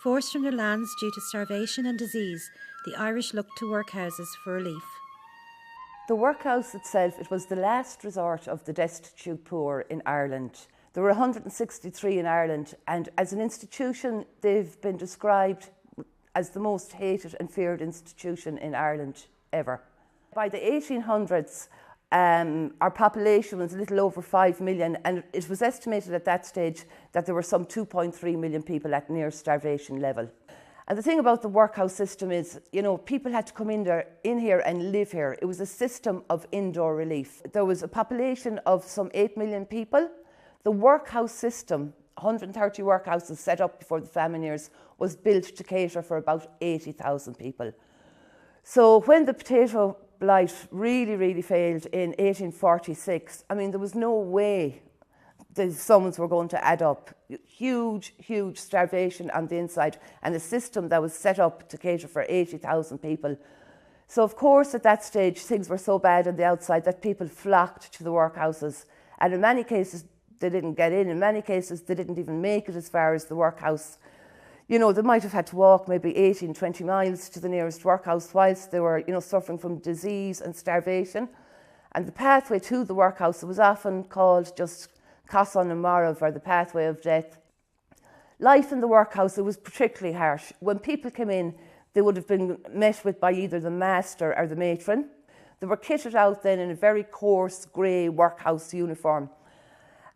Forced from their lands due to starvation and disease, the Irish looked to workhouses for relief. The workhouse itself, it was the last resort of the destitute poor in Ireland. There were 163 in Ireland, and as an institution, they've been described as the most hated and feared institution in Ireland ever. By the 1800s, our population was a little over 5 million, and it was estimated at that stage that there were some 2.3 million people at near starvation level. And the thing about the workhouse system is, people had to come in here and live here. It was a system of indoor relief. There was a population of some 8 million people. The workhouse system, 130 workhouses set up before the famine years, was built to cater for about 80,000 people. So when the potato blight really, really failed in 1846, there was no way the sums were going to add up. Huge, huge starvation on the inside, and a system that was set up to cater for 80,000 people. So of course at that stage things were so bad on the outside that people flocked to the workhouses, and in many cases they didn't get in many cases they didn't even make it as far as the workhouse. They might have had to walk maybe 18, 20 miles to the nearest workhouse whilst they were, suffering from disease and starvation. And the pathway to the workhouse was often called just Casan na Marav, or the pathway of death. Life in the workhouse, it was particularly harsh. When people came in, they would have been met with by either the master or the matron. They were kitted out then in a very coarse grey workhouse uniform.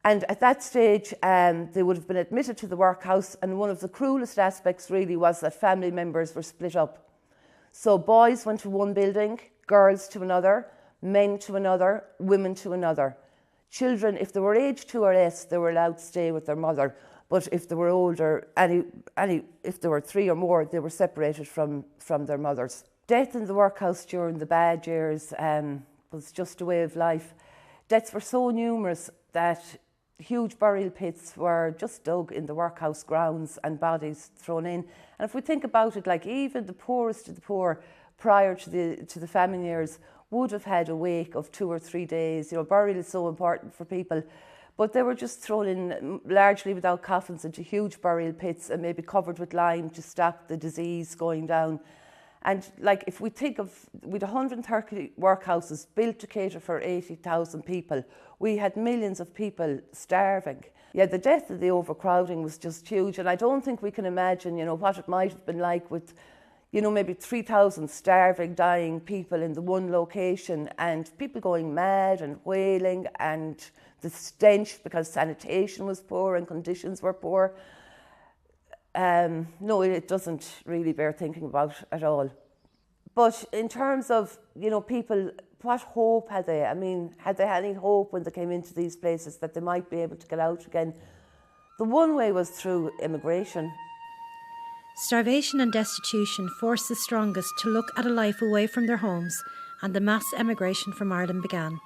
And at that stage, they would have been admitted to the workhouse, and one of the cruelest aspects really was that family members were split up. So boys went to one building, girls to another, men to another, women to another. Children, if they were aged 2 or less, they were allowed to stay with their mother, but if they were older, if they were 3 or more, they were separated from their mothers. Death in the workhouse during the bad years was just a way of life. Deaths were so numerous that huge burial pits were just dug in the workhouse grounds and bodies thrown in. And if we think about it, like even the poorest of the poor prior to the famine years would have had a wake of 2 or 3 days. Burial is so important for people, but they were just thrown in largely without coffins into huge burial pits and maybe covered with lime to stop the disease going down. And if we think of, with 130 workhouses built to cater for 80,000 people, we had millions of people starving. Yeah, the death of the overcrowding was just huge, and I don't think we can imagine, what it might have been like with, maybe 3,000 starving, dying people in the one location, and people going mad and wailing, and the stench because sanitation was poor and conditions were poor. No, it doesn't really bear thinking about at all. But in terms of, people, what hope had they? Had they any hope when they came into these places that they might be able to get out again? The one way was through immigration. Starvation and destitution forced the strongest to look at a life away from their homes, and the mass emigration from Ireland began.